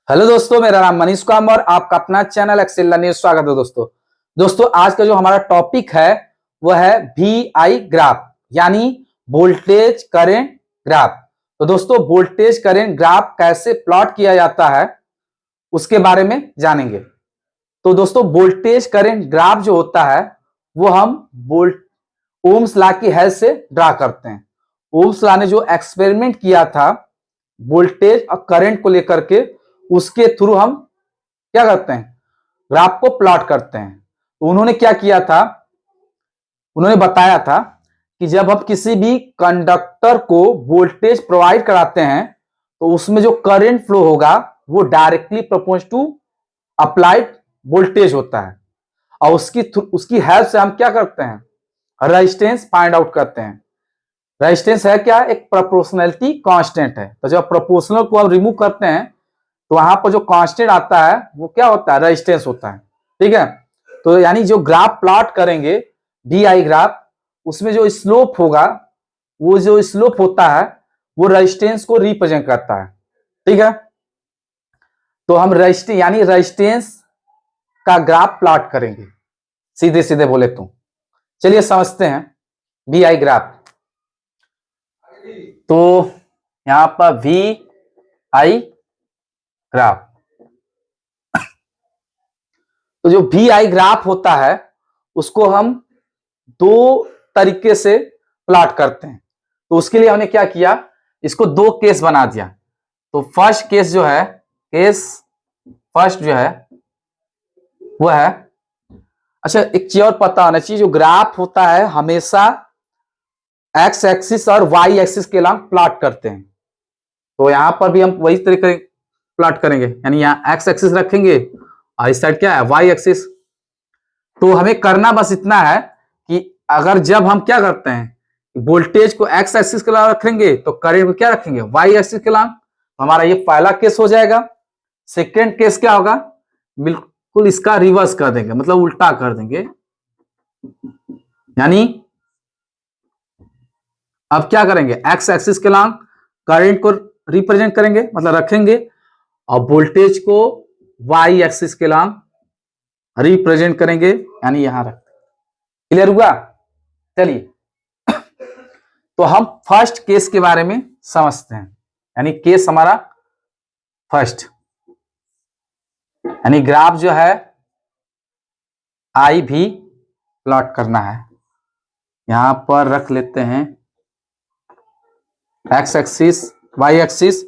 Hello दोस्तों, मेरा नाम मनीष कुमार और आपका अपना चैनल एक्सेल लर्निंग में स्वागत है। दोस्तों आज का जो हमारा टॉपिक है वह है VI ग्राफ, यानी वोल्टेज करंट ग्राफ। तो दोस्तों वोल्टेज करंट ग्राफ कैसे प्लॉट किया जाता है उसके बारे में जानेंगे। तो दोस्तों वोल्टेज करंट ग्राफ जो होता है वो हम वोल्ट ओम्स लॉ की हेल्प से ड्रा करते हैं। ओम्स लॉ ने जो एक्सपेरिमेंट किया था वोल्टेज और करंट को लेकर के, उसके थ्रू हम क्या करते हैं, ग्राफ को प्लॉट करते हैं। तो उन्होंने क्या किया था, उन्होंने बताया था कि जब हम किसी भी कंडक्टर को वोल्टेज प्रोवाइड कराते हैं तो उसमें जो करंट फ्लो होगा वो directly proportional to applied voltage होता है। और उसकी हेल्प से हम क्या करते हैं, रेजिस्टेंस फाइंड आउट करते हैं। रेजिस्टेंस है क्या, एक प्रोपोर्शनैलिटी कांस्टेंट है। तो जब प्रोपोर्शनल को हम रिमूव करते हैं तो वहां पर जो कांस्टेंट आता है वो क्या होता है, रेजिस्टेंस होता है। ठीक है, तो यानी जो ग्राफ प्लॉट करेंगे VI ग्राफ, उसमें जो स्लोप होगा, वो जो स्लोप होता है वो रेजिस्टेंस को रिप्रेजेंट करता है। ठीक है, तो हम रेजिस्टेंस यानी रेजिस्टेंस का ग्राफ प्लॉट करेंगे, सीधे सीधे बोले तो। चलिए समझते हैं VI ग्राफ। तो यहां पर VI ग्राफ, तो जो VI ग्राफ होता है उसको हम दो तरीके से प्लॉट करते हैं। तो उसके लिए हमने क्या किया, इसको दो केस बना दिया। तो फर्स्ट केस जो है, केस फर्स्ट जो है वो है, अच्छा एक चीज और पता होना चाहिए, जो ग्राफ होता है हमेशा एक्स एक्सिस और वाई एक्सिस के अलॉन्ग प्लॉट करते हैं। तो यहां पर भी हम वही तरीके प्लॉट करेंगे, यानी यहाँ एक्स एक्सिस रखेंगे और इस साइड क्या है, वाई एक्सिस। तो हमें करना बस इतना है कि अगर जब हम क्या करते हैं वोल्टेज को एक्स एक्सिस के अलॉन्ग रखेंगे तो करंट को क्या रखेंगे, वाई एक्सिस के अलॉन्ग। तो हमारा ये पहला केस हो जाएगा। सेकेंड केस क्या होगा, बिल्कुल इसका रिवर्स कर देंगे, मतलब उल्टा कर देंगे। यानी अब क्या करेंगे, एक्स एक्सिस के अलॉन्ग करंट को रिप्रेजेंट करेंगे, मतलब रखेंगे, और वोल्टेज को वाई एक्सिस के अलॉन्ग रिप्रेजेंट करेंगे, यानी यहां रख। क्लियर हुआ? चलिए तो हम फर्स्ट केस के बारे में समझते हैं। यानी केस हमारा फर्स्ट, यानी ग्राफ जो है आई भी प्लॉट करना है। यहां पर रख लेते हैं एक्स एक्सिस वाई एक्सिस।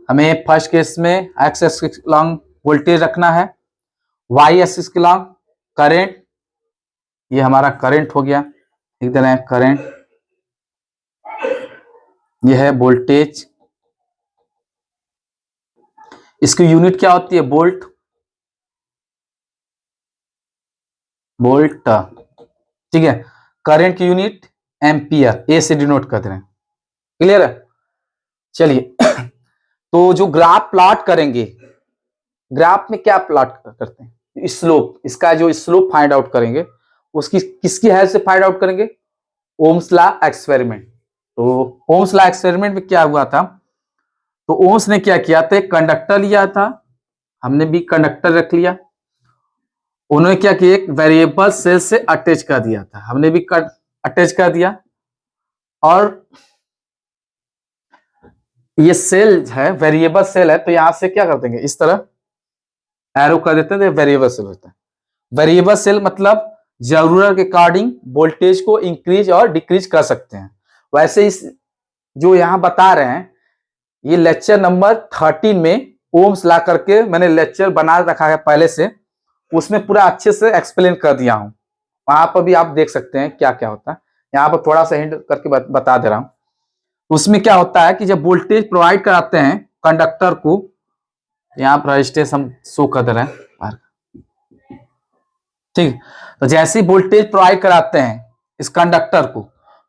हमें फर्स्ट केस में एक्स एक्सिस के अलॉन्ग वोल्टेज रखना है, वाई एक्सिस के अलॉन्ग करंट। ये हमारा करंट हो गया, लिख दे रहे हैं करंट। ये है वोल्टेज, इसकी यूनिट क्या होती है, वोल्ट। वोल्ट, ठीक है। करंट की यूनिट एम्पियर, ए से डिनोट कर दे रहे हैं। क्लियर है? चलिए तो जो ग्राफ प्लॉट करेंगे, ग्राफ में क्या प्लॉट करते हैं, स्लोप। इसका जो स्लोप फाइंड आउट करेंगे उसकी किसकी हेल्प से फाइंड आउट करेंगे, ओम्स लॉ एक्सपेरिमेंट। तो ओम्स लॉ एक्सपेरिमेंट में क्या हुआ था, तो ओम्स ने क्या किया था, एक कंडक्टर लिया था, हमने भी कंडक्टर रख लिया। उन्होंने क्या किया, एक वेरिएबल सेल से अटैच कर दिया था, हमने भी अटैच कर दिया। और ये सेल है, वेरिएबल सेल है, तो यहां से क्या कर देंगे, इस तरह एरो कर देते हैं, तो वेरिएबल सेल होता है। वेरिएबल सेल मतलब जरूरत के अकॉर्डिंग वोल्टेज को इंक्रीज और डिक्रीज कर सकते हैं। वैसे इस जो यहां बता रहे हैं, ये लेक्चर नंबर 13 में ओम्स ला करके मैंने लेक्चर बना रखा है पहले से, उसमें पूरा अच्छे से एक्सप्लेन कर दिया हूं। वहां पर भी आप देख सकते हैं क्या क्या होता है। यहाँ पर थोड़ा सा हिंट करके बता दे रहा हूं। उसमें क्या होता है कि जब वोल्टेज प्रोवाइड कराते हैं कंडक्टर को, यहाँ पर रजिस्टेंस हम शो कर दे रहे हैं, ठीक। तो जैसे ही वोल्टेज प्रोवाइड कराते हैं इस कंडक्टर को,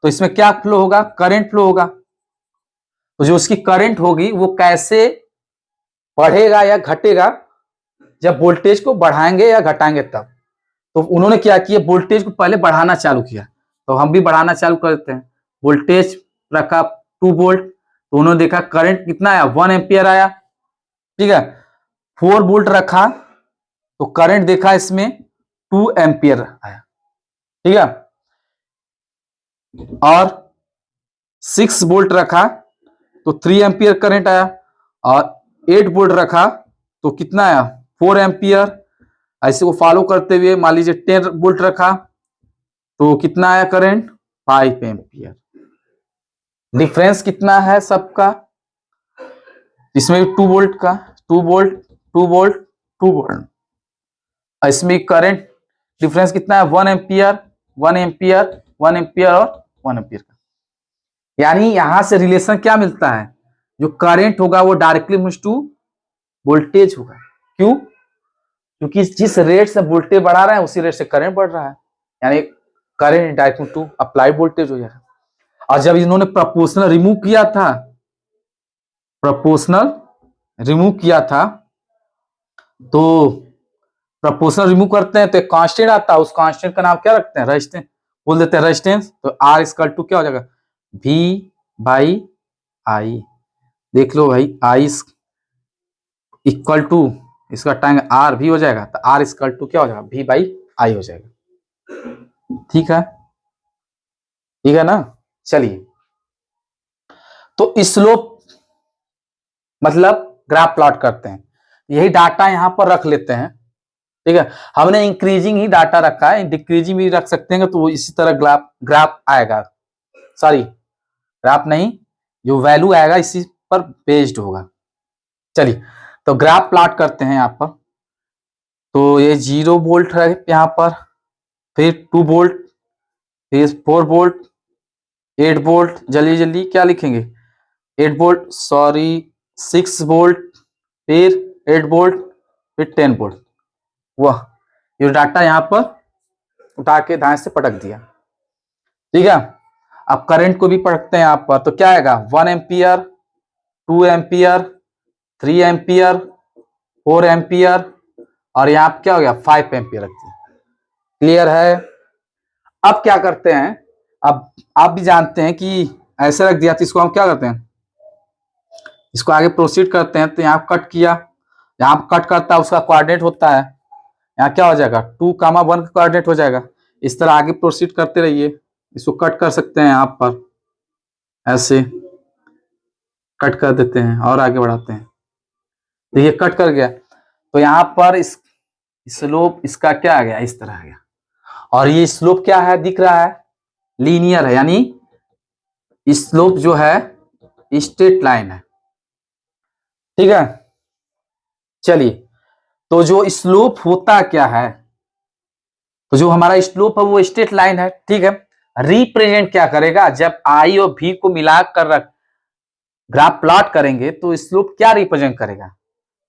तो इसमें क्या फ्लो होगा, करंट फ्लो होगा। तो जो उसकी करंट होगी वो कैसे बढ़ेगा या घटेगा, जब वोल्टेज को बढ़ाएंगे या घटाएंगे तब। तो उन्होंने क्या किया, वोल्टेज को पहले बढ़ाना चालू किया, तो हम भी बढ़ाना चालू कर देते हैं। वोल्टेज रखा 2 वोल्ट, तो उन्होंने देखा करंट कितना आया, 1 एम्पियर आया। ठीक है, 4 वोल्ट रखा तो करंट देखा इसमें 2 एम्पियर आया, ठीक है। और 6 वोल्ट रखा तो 3 एम्पियर करंट आया, और 8 वोल्ट रखा तो कितना आया 4 एम्पियर। ऐसे को फॉलो करते हुए मान लीजिए 10 वोल्ट रखा तो कितना आया करंट 5 एम्पियर। डिफरेंस कितना है सबका, इसमें 2 वोल्ट का, 2 वोल्ट 2 वोल्ट 2 वोल्ट, इसमें करंट डिफरेंस कितना है 1 एम्पियर 1 एम्पियर 1 एम्पियर और 1 एम्पियर का। यानी यहां से रिलेशन क्या मिलता है, जो करंट होगा वो डायरेक्टली टू वोल्टेज होगा। क्यों? क्योंकि जिस रेट से वोल्टेज बढ़ा रहा है उसी रेट से करंट बढ़ रहा है, यानी current directly to applied voltage हो जाएगा। और जब इन्होंने प्रोपोर्शनल रिमूव किया था, प्रोपोर्शनल रिमूव किया था तो प्रोपोर्शनल रिमूव करते हैं तो एक कांस्टेंट आता है, उस कांस्टेंट का नाम क्या रखते हैं रेजिस्टेंस, बोल देते हैं रेजिस्टेंस। तो आर इक्वल टू क्या हो जाएगा V बाई आई। देख लो भाई आई इक्वल टू इसका टाइम आर भी हो जाएगा, तो आर इक्वल टू क्या हो जाएगा V बाई आई हो जाएगा। ठीक है, ठीक है ना। चलिए, तो स्लोप मतलब ग्राफ प्लॉट करते हैं, यही डाटा यहां पर रख लेते हैं, ठीक है। हमने इंक्रीजिंग ही डाटा रखा है, डिक्रीजिंग भी रख सकते हैं तो इसी तरह ग्राफ आएगा, सॉरी ग्राफ नहीं, जो वैल्यू आएगा इसी पर बेस्ड होगा। चलिए, तो ग्राफ प्लॉट करते हैं यहाँ पर। तो ये 0 वोल्ट है यहाँ पर, फिर 2 वोल्ट, फिर 4 वोल्ट, 8 वोल्ट, जल्दी जल्दी क्या लिखेंगे 8 वोल्ट, सॉरी 6 वोल्ट, फिर 8 वोल्ट, फिर 10 वोल्ट। वाह, ये डाटा यहाँ पर उठा के दाएं से पटक दिया, ठीक है। अब करंट को भी पटकते हैं यहाँ पर, तो क्या आएगा 1 एम्पियर 2 एम्पियर 3 एम्पियर 4 एम्पियर और यहाँ क्या हो गया 5 एम्पियर रखते हैं। क्लियर है। अब क्या करते हैं, अब आप भी जानते हैं कि ऐसे रख दिया तो इसको हम क्या करते हैं, इसको आगे प्रोसीड करते हैं। तो यहाँ कट किया, यहाँ कट करता है उसका कोऑर्डिनेट होता है, यहाँ क्या हो जाएगा 2,1 का कोऑर्डिनेट हो जाएगा। इस तरह आगे प्रोसीड करते रहिए, इसको कट कर सकते हैं यहाँ पर, ऐसे कट कर देते हैं और आगे बढ़ाते हैं। देखिए कट कर गया, तो यहाँ पर इस स्लोप इसका क्या आ गया इस तरह आ गया, और ये स्लोप क्या है दिख रहा है लीनियर है, यानी स्लोप जो है स्ट्रेट लाइन है, ठीक है। चलिए, तो जो स्लोप होता क्या है, तो जो हमारा स्लोप है वो स्ट्रेट लाइन है, ठीक है। रिप्रेजेंट क्या करेगा, जब आई और भी को मिलाकर रख ग्राफ प्लॉट करेंगे तो स्लोप क्या रिप्रेजेंट करेगा,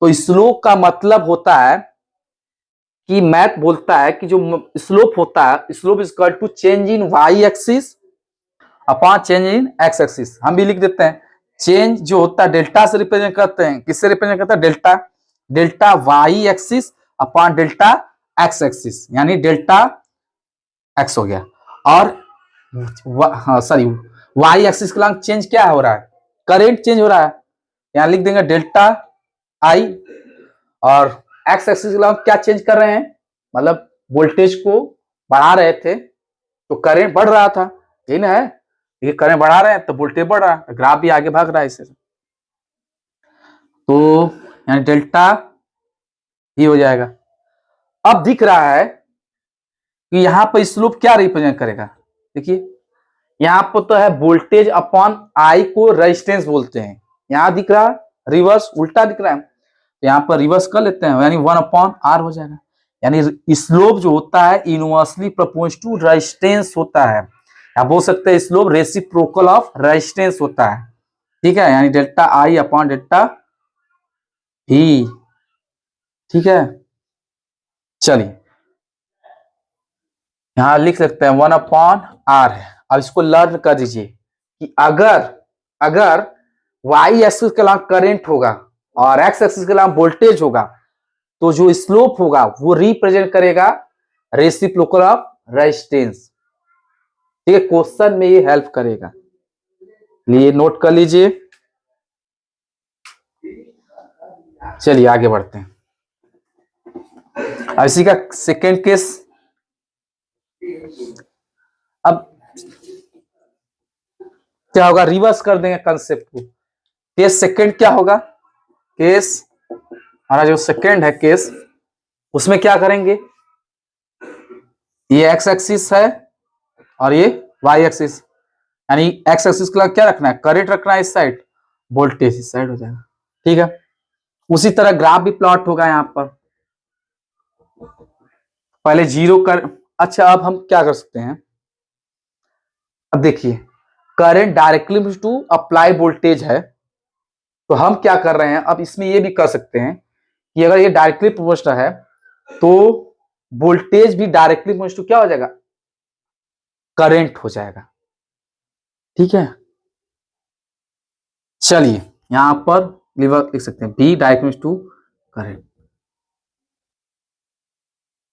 तो स्लोप का मतलब होता है कि मैथ बोलता है कि जो स्लोप होता है, slope is equal to change in Y axis upon change in x axis. हम भी लिख देते हैं चेंज जो होता है डेल्टा से रिप्रेजेंट करते हैं, किससे रिप्रेजेंट करते हैं delta, delta Y axis upon delta X axis, यानी डेल्टा एक्स हो गया। और हाँ सॉरी वाई एक्सिस के लॉन्ग चेंज क्या हो रहा है, करंट चेंज हो रहा है, यहां लिख देंगे डेल्टा आई। और एक्स एक्सिस के लॉन्ग क्या चेंज कर रहे हैं, मतलब वोल्टेज को बढ़ा रहे थे तो करंट बढ़ रहा था, यही ना है, ये करंट बढ़ा रहे हैं तो वोल्टेज बढ़ रहा है, ग्राफ भी आगे भाग रहा है इससे। तो यानी डेल्टा ही हो जाएगा। अब दिख रहा है कि यहां पर स्लोप क्या रिप्रेजेंट करेगा, देखिए यहां पर तो है वोल्टेज अपॉन आई को रेजिस्टेंस बोलते हैं, यहां दिख रहा है रिवर्स उल्टा दिख रहा है, तो यहां पर रिवर्स कर लेते हैं, यानी 1 अपॉन आर हो जाएगा। यानी स्लोप जो होता है इनवर्सली प्रोपोर्शनल टू रेजिस्टेंस होता है, आप बोल सकते हैं स्लोप रेसिप्रोकल ऑफ रेजिस्टेंस होता है, ठीक है। यानी डेल्टा आई अपॉन डेल्टा ही, ठीक है। चलिए यहां लिख सकते हैं 1 अपॉन आर है। अब इसको लर्न कर दीजिए कि अगर वाई एक्सिस के लॉन्ग करंट होगा और एक्स एक्सिस के लॉन्ग वोल्टेज होगा, तो जो स्लोप होगा वो रिप्रेजेंट करेगा रेसिप्रोकल ऑफ रेजिस्टेंस, ठीक है। क्वेश्चन में ये हेल्प करेगा, लिए नोट कर लीजिए। चलिए आगे बढ़ते हैं। अब इसी का सेकेंड केस, अब क्या होगा, रिवर्स कर देंगे कंसेप्ट को। केस सेकेंड क्या होगा, केस हमारा जो सेकेंड है केस, उसमें क्या करेंगे, ये एक्स एक्सिस है और ये वाई एक्सिस, यानी एक्स एक्सिस का क्या रखना है, करंट रखना है इस साइड, वोल्टेज इस साइड हो जाएगा। ठीक है, उसी तरह ग्राफ भी प्लॉट होगा यहां पर, पहले जीरो कर। अच्छा, अब हम क्या कर सकते हैं, अब देखिए current directly to apply voltage है, तो हम क्या कर रहे हैं, अब इसमें ये भी कर सकते हैं कि अगर ये डायरेक्टली प्रोपोर्शनल है तो वोल्टेज भी डायरेक्टली प्रोपोर्शनल टू क्या हो जाएगा, करंट हो जाएगा। ठीक है, चलिए यहां पर लिख सकते हैं बी डायरेक्टली टू करंट,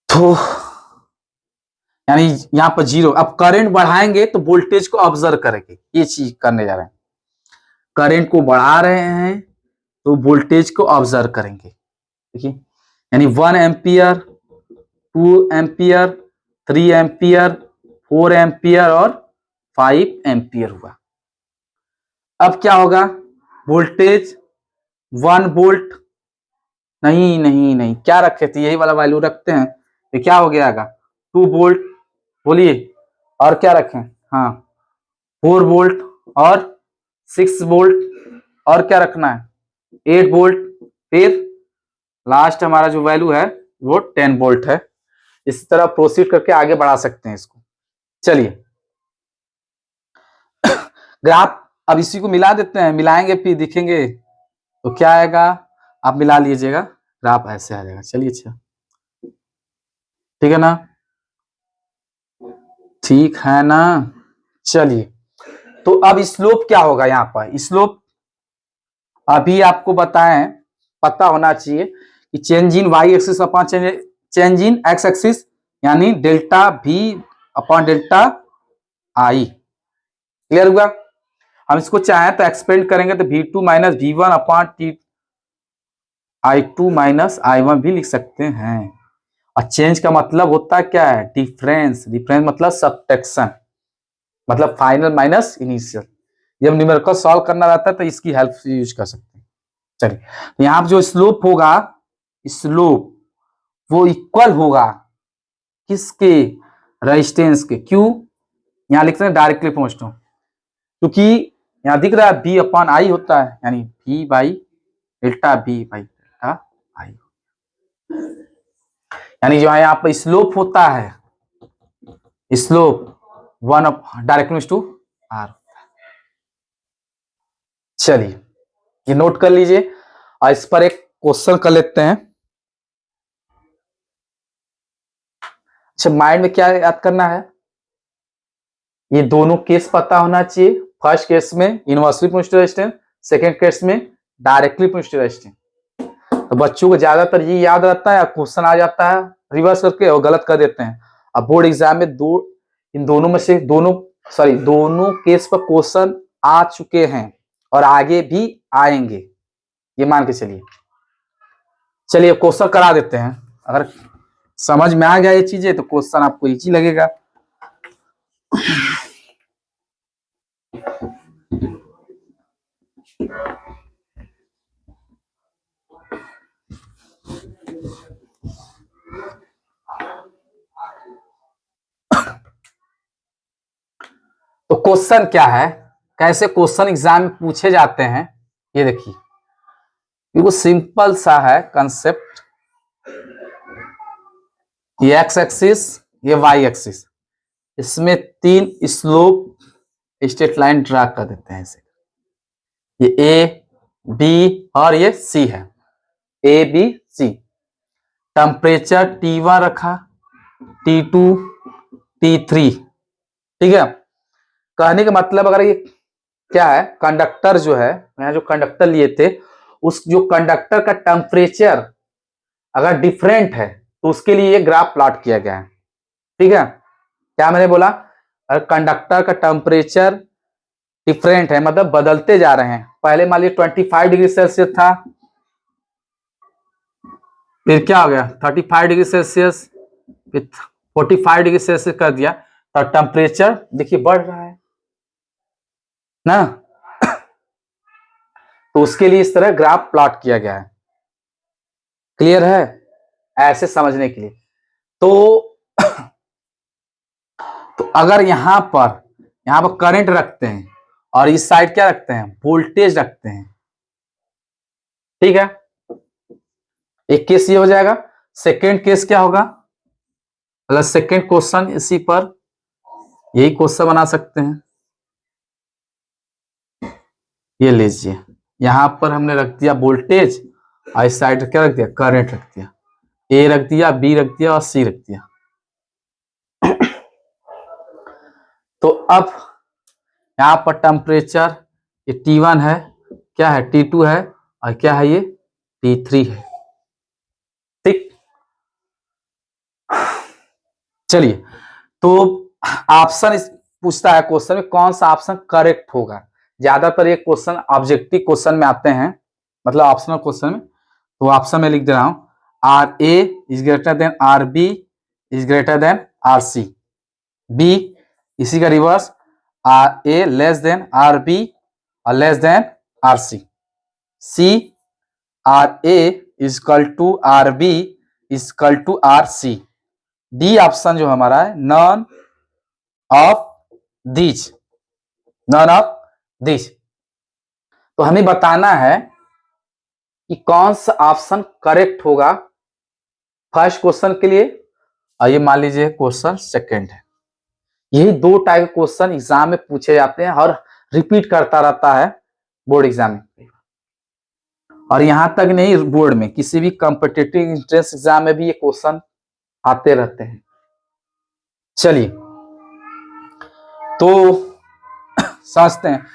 तो यानी यहां पर जीरो। अब करंट बढ़ाएंगे तो वोल्टेज को ऑब्जर्व करेंगे, ये चीज करने जा रहे हैं, करंट को बढ़ा रहे हैं तो वोल्टेज को ऑब्जर्व करेंगे। देखिए यानी 1 एम्पियर, 2 एम्पियर, 3 एम्पियर, 4 एम्पियर और 5 एम्पियर हुआ। अब क्या होगा, वोल्टेज 1 वोल्ट, नहीं नहीं नहीं, क्या रखे थे, यही वाला वैल्यू रखते हैं, ये क्या हो गया, 2 वोल्ट, बोलिए, और क्या रखें, हाँ 4 वोल्ट और 6 वोल्ट, और क्या रखना है 8 वोल्ट, फिर लास्ट हमारा जो वैल्यू है वो 10 वोल्ट है। इस तरह प्रोसीड करके आगे बढ़ा सकते हैं इसको। चलिए ग्राफ अब इसी को मिला देते हैं, मिलाएंगे फिर दिखेंगे तो क्या आएगा, आप मिला लीजिएगा, ग्राफ ऐसे आ जाएगा। चलिए अच्छा, ठीक है ना, ठीक है ना। चलिए तो अब स्लोप क्या होगा, यहाँ पर स्लोप अभी आपको बताएं, पता होना चाहिए कि change in Y axis upon change in x axis, यानी delta V upon delta I। Clear हुआ, हम इसको चाहें तो एक्सपेंड करेंगे तो V2 minus V1 upon I2 minus I1 भी लिख सकते हैं। और चेंज का मतलब होता है क्या है, डिफरेंस, डिफरेंस मतलब सब्ट्रैक्शन, मतलब फाइनल माइनस इनिशियल। जब न्यूमेरिकल सॉल्व करना रहता है तो इसकी हेल्प से यूज कर सकते हैं। चलिए तो यहाँ पर जो स्लोप होगा, स्लोप वो इक्वल होगा किसके, रेजिस्टेंस के। क्यों, यहां लिखते हैं डायरेक्टली पहुंचता हूं, क्योंकि यहां दिख रहा है बी अपॉन आई होता है, यानी B by delta B by delta I, यानी जो यहाँ पर स्लोप होता है, स्लोप 1 डायरेक्टली टू आर। चलिए ये नोट कर लीजिए और इस पर एक क्वेश्चन कर लेते हैं। अच्छा, माइंड में क्या याद करना है, ये दोनों केस पता होना चाहिए। फर्स्ट केस में inversely proportional resistance, second case में डायरेक्टली प्रोपोर्शनल रेजिस्टेंस। तो बच्चों को ज्यादातर ये याद रहता है, क्वेश्चन आ जाता है रिवर्स करके और गलत कर देते हैं। अब बोर्ड एग्जाम में इन दोनों में से दोनों केस पर क्वेश्चन आ चुके हैं और आगे भी आएंगे, ये मान के चलिए। चलिए क्वेश्चन करा देते हैं, अगर समझ में आ गया ये चीजें तो क्वेश्चन आपको इजी लगेगा। तो क्वेश्चन क्या है, कैसे क्वेश्चन एग्जाम में पूछे जाते हैं, ये देखिए बिल्कुल सिंपल सा है कंसेप्ट। ये एक्स एक्सिस, ये वाई एक्सिस, इसमें 3 स्लोप स्ट्रेट लाइन ड्रा कर देते हैं ऐसे, ये ए बी और ये सी है, A B C. Temperature T1 रखा, T2, T3, ठीक है। कहने का मतलब अगर ये क्या है, कंडक्टर जो है, यहाँ जो कंडक्टर लिए थे, उस जो कंडक्टर का टेम्परेचर अगर डिफरेंट है तो उसके लिए ये ग्राफ प्लॉट किया गया है। ठीक है, क्या मैंने बोला, अगर कंडक्टर का टेम्परेचर डिफरेंट है मतलब बदलते जा रहे हैं, पहले मान लीजिए 25 डिग्री सेल्सियस था, फिर क्या हो गया 35 डिग्री सेल्सियस, फिर 45 डिग्री सेल्सियस कर दिया, तो टेम्परेचर देखिए बढ़ रहा है ना। तो उसके लिए इस तरह ग्राफ प्लॉट किया गया है। क्लियर है, ऐसे समझने के लिए। तो अगर यहां पर करंट रखते हैं और इस साइड क्या रखते हैं, वोल्टेज रखते हैं, ठीक है। एक केस ये हो जाएगा। सेकेंड केस क्या होगा, मतलब सेकेंड क्वेश्चन इसी पर यही क्वेश्चन बना सकते हैं। ये लीजिए, यहां पर हमने रख दिया वोल्टेज और इस साइड क्या रख दिया, करंट रख दिया। ए रख दिया, बी रख दिया और सी रख दिया। तो अब यहां पर टेम्परेचर ये T1 है, क्या है T2 है, और क्या है ये T3 है। ठीक, चलिए। तो ऑप्शन पूछता है क्वेश्चन में कौन सा ऑप्शन करेक्ट होगा। ज्यादातर ये क्वेश्चन ऑब्जेक्टिव क्वेश्चन में आते हैं, मतलब ऑप्शनल क्वेश्चन में। तो ऑप्शन में लिख दे रहा हूं, R A is greater than R B is greater than R C. B इसी का reverse, R A less than R B और less than R C. C R A equal to R B equal to R C. D option जो हमारा है none of these, none of these. तो हमें बताना है कि कौन सा ऑप्शन करेक्ट होगा फर्स्ट क्वेश्चन के लिए, और ये मान लीजिए क्वेश्चन सेकंड है। यही दो टाइप के क्वेश्चन एग्जाम में पूछे जाते हैं और रिपीट करता रहता है बोर्ड एग्जाम में। और यहां तक नहीं, बोर्ड में किसी भी कॉम्पिटिटिव एंट्रेंस एग्जाम में भी ये क्वेश्चन आते रहते हैं। चलिए, तो समझते हैं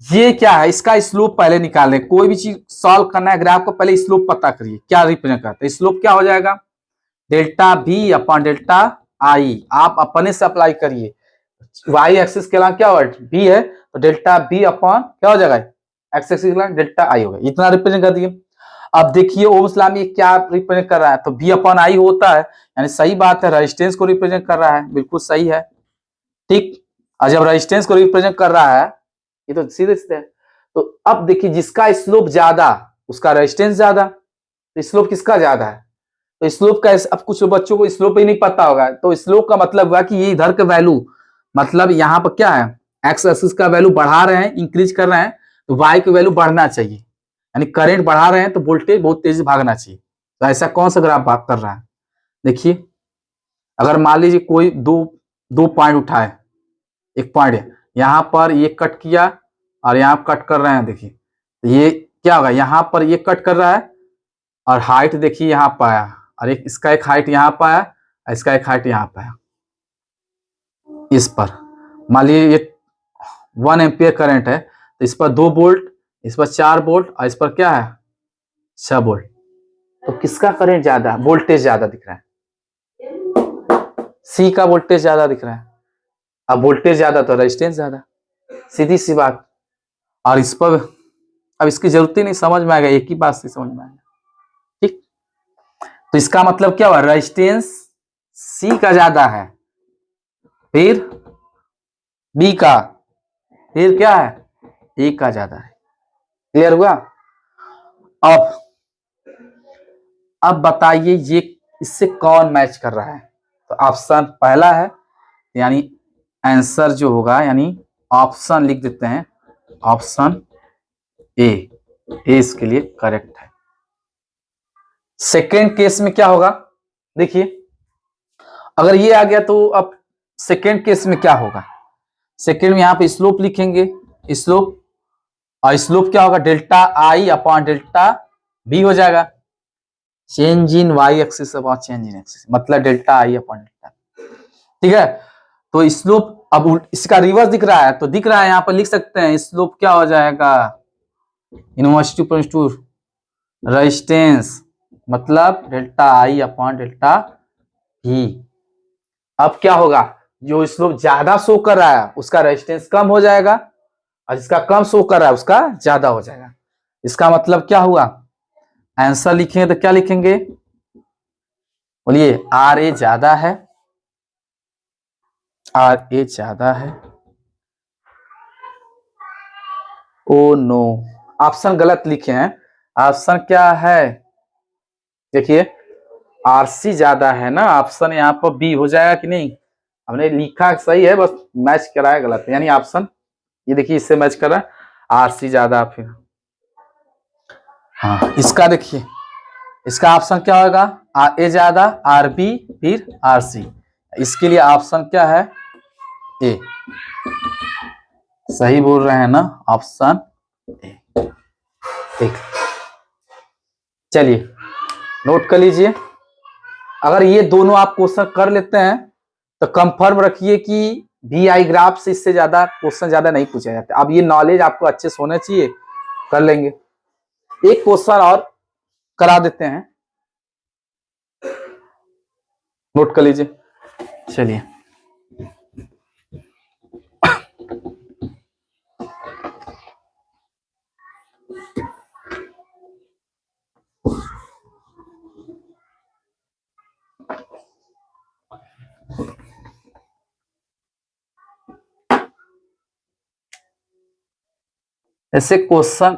ये क्या है। इसका स्लोप पहले निकाल लें। कोई भी चीज सॉल्व करना है ग्राफ को, पहले स्लोप पता करिए क्या रिप्रेजेंट करता है। स्लोप क्या हो जाएगा, delta B upon delta I. आप अपने से अप्लाई करिए। वाई एक्सिस के अलावा क्या होगा, बी है, तो डेल्टा बी अपॉन क्या हो जाएगा, एक्स एक्सिस के अलावा डेल्टा आई होगा। इतना रिप्रेजेंट कर दिए। अब देखिए ओम्स लॉ में क्या रिप्रेजेंट कर रहा है, तो बी अपॉन आई होता है, यानी सही बात है, रेजिस्टेंस को रिप्रेजेंट कर रहा है, बिल्कुल सही है। ठीक, और जब रेजिस्टेंस को रिप्रेजेंट कर रहा है, ये तो सीधे सीधे है। तो अब देखिए जिसका स्लोप ज्यादा उसका रेजिस्टेंस ज्यादा, तो स्लोप किसका ज्यादा है, तो स्लोप का, अब कुछ बच्चों को स्लोप ही नहीं पता होगा, तो स्लोप का मतलब हुआ कि ये इधर का वैल्यू, मतलब यहाँ पर क्या है, एक्स एक्सिस का वैल्यू बढ़ा रहे हैं, इंक्रीज कर रहे हैं, तो वाई की वैल्यू बढ़ना चाहिए, यानी करंट बढ़ा रहे हैं तो वोल्टेज बहुत तेजी से भागना चाहिए। तो ऐसा कौन सा ग्राफ बात कर रहा है, देखिए। अगर मान लीजिए कोई दो पॉइंट उठाए, एक पॉइंट यहाँ पर ये कट किया और यहाँ कट कर रहे हैं, देखिए तो ये क्या होगा, यहाँ पर ये कट कर रहा है और हाइट देखिए यहाँ पाया, और एक इसका एक हाइट यहाँ पाया, इसका एक हाइट यहाँ पाया। इस पर मान लीजिए ये 1 एम्पियर करंट है, तो इस पर 2 वोल्ट, इस पर 4 वोल्ट और इस पर क्या है 6 वोल्ट। तो किसका करंट ज्यादा, वोल्टेज ज्यादा दिख रहा है, सी का वोल्टेज ज्यादा दिख रहा है। अब वोल्टेज ज्यादा तो रेजिस्टेंस ज्यादा, सीधी सी बात। और इस पर अब इसकी जरूरत ही नहीं, समझ में आएगा, एक ही बात से समझ में आएगा। ठीक, तो इसका मतलब क्या हुआ, रेजिस्टेंस सी का ज्यादा है, फिर बी का, फिर क्या है ए का ज्यादा है। क्लियर हुआ। अब बताइए ये इससे कौन मैच कर रहा है, तो ऑप्शन पहला है, यानी आंसर जो होगा, यानी ऑप्शन लिख देते हैं, ऑप्शन ए इसके लिए करेक्ट है। सेकेंड केस में क्या होगा, देखिए अगर ये आ गया तो अब सेकेंड केस में क्या होगा, सेकेंड में यहां पे स्लोप लिखेंगे, स्लोप, और स्लोप क्या होगा, delta I upon delta B हो जाएगा, change in Y axis upon change in axis, मतलब डेल्टा आई अपॉन डेल्टा। ठीक है, तो स्लोप अब इसका रिवर्स दिख रहा है, तो दिख रहा है यहाँ पर लिख सकते हैं, स्लोप क्या हो जाएगा, इनवर्स टू रेजिस्टेंस, मतलब डेल्टा आई अपॉन डेल्टा भी। अब क्या होगा, जो स्लोप ज्यादा शो कर रहा है उसका रेजिस्टेंस कम हो जाएगा, और जिसका कम शो कर रहा है उसका ज्यादा हो जाएगा। इसका मतलब क्या हुआ, आंसर लिखेंगे तो क्या लिखेंगे, बोलिए आर ए ज्यादा है, आर ए ज्यादा है। ओ नो, ऑप्शन गलत लिखे हैं। ऑप्शन क्या है, देखिए आरसी ज्यादा है ना, ऑप्शन यहाँ पर बी हो जाएगा कि नहीं। हमने लिखा सही है, बस मैच कराया गलत है, यानी ऑप्शन ये देखिए इससे मैच कर रहा है, आरसी ज्यादा। फिर हाँ इसका देखिए, इसका ऑप्शन क्या होगा, ए ज्यादा, आर बी, फिर आर सी। इसके लिए ऑप्शन क्या है, ए। सही बोल रहे हैं ना, ऑप्शन ए। ठीक, चलिए नोट कर लीजिए। अगर ये दोनों आप क्वेश्चन कर लेते हैं तो कंफर्म रखिए कि VI ग्राफ से इससे ज्यादा क्वेश्चन ज्यादा नहीं पूछे जाते। अब ये नॉलेज आपको अच्छे से होना चाहिए, कर लेंगे। एक क्वेश्चन और करा देते हैं, नोट कर लीजिए। चलिए ऐसे क्वेश्चन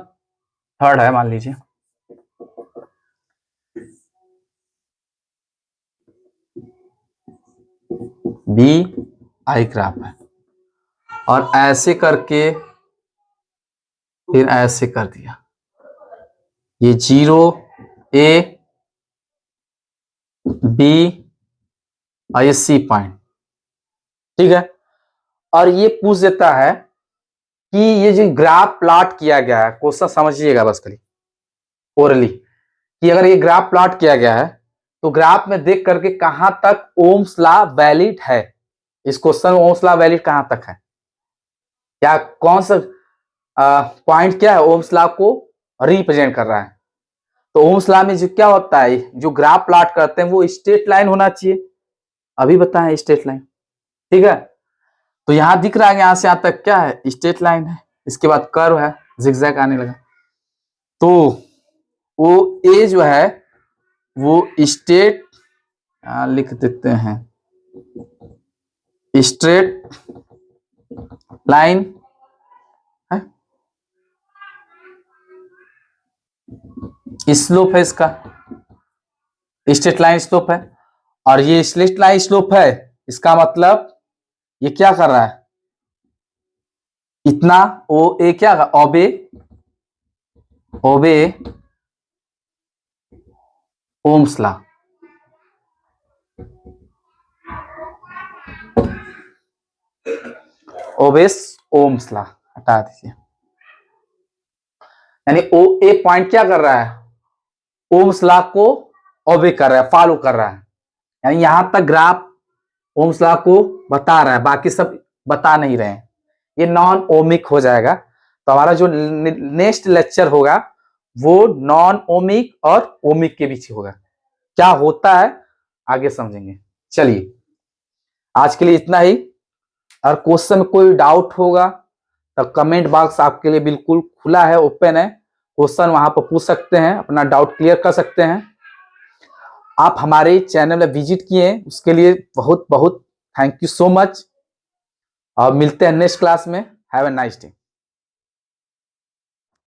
थर्ड है, मान लीजिए VI ग्राफ है और ऐसे करके फिर ऐसे कर दिया, ये 0 A B और ये C पॉइंट, ठीक है। और ये पूछ देता है कि ये जो ग्राफ प्लॉट किया गया है, क्वेश्चन समझिएगा बस खाली ओरली, कि अगर ये ग्राफ प्लॉट किया गया है तो ग्राफ में देख करके कहां तक ओम्स लॉ वैलिड है। इस क्वेश्चन में ओम्स लॉ वैलिड कहां तक है, क्या कौन सा पॉइंट क्या है ओम्स लॉ को रिप्रेजेंट कर रहा है। तो ओम्स लॉ में जो क्या होता है, जो ग्राफ प्लॉट करते हैं वो स्ट्रेट लाइन होना चाहिए। अभी बताएं स्ट्रेट लाइन, ठीक है। तो यहां दिख रहा है यहां से यहां तक क्या है, स्ट्रेट लाइन है। इसके बाद कर्व है, जिगजैग आने लगा। तो वो ए जो है वो स्ट्रेट लिख देते हैं, स्ट्रेट लाइन है, स्लोप है इसका, स्ट्रेट लाइन स्लोप है। और ये स्ट्रेट लाइन स्लोप है, इसका मतलब ये क्या कर रहा है, इतना ओ ए क्या obey obey Ohm's law, obeys Ohm's law हटा दीजिए। यानी ओ ए पॉइंट क्या कर रहा है, ओम्स लॉ को ओबे कर रहा है, फॉलो कर रहा है। यानी यहां तक ग्राफ ओम्स लॉ को बता रहा है, बाकी सब बता नहीं रहे हैं, ये नॉन ओमिक हो जाएगा। तो हमारा जो नेक्स्ट लेक्चर होगा वो नॉन ओमिक और ओमिक के बीच होगा, क्या होता है आगे समझेंगे। चलिए आज के लिए इतना ही। और क्वेश्चन में कोई डाउट होगा तो कमेंट बॉक्स आपके लिए बिल्कुल खुला है, ओपन है, क्वेश्चन वहां पर पूछ सकते हैं, अपना डाउट क्लियर कर सकते हैं। आप हमारे चैनल में विजिट किए उसके लिए बहुत बहुत थैंक यू सो मच, और मिलते हैं नेक्स्ट क्लास में। Have a nice day.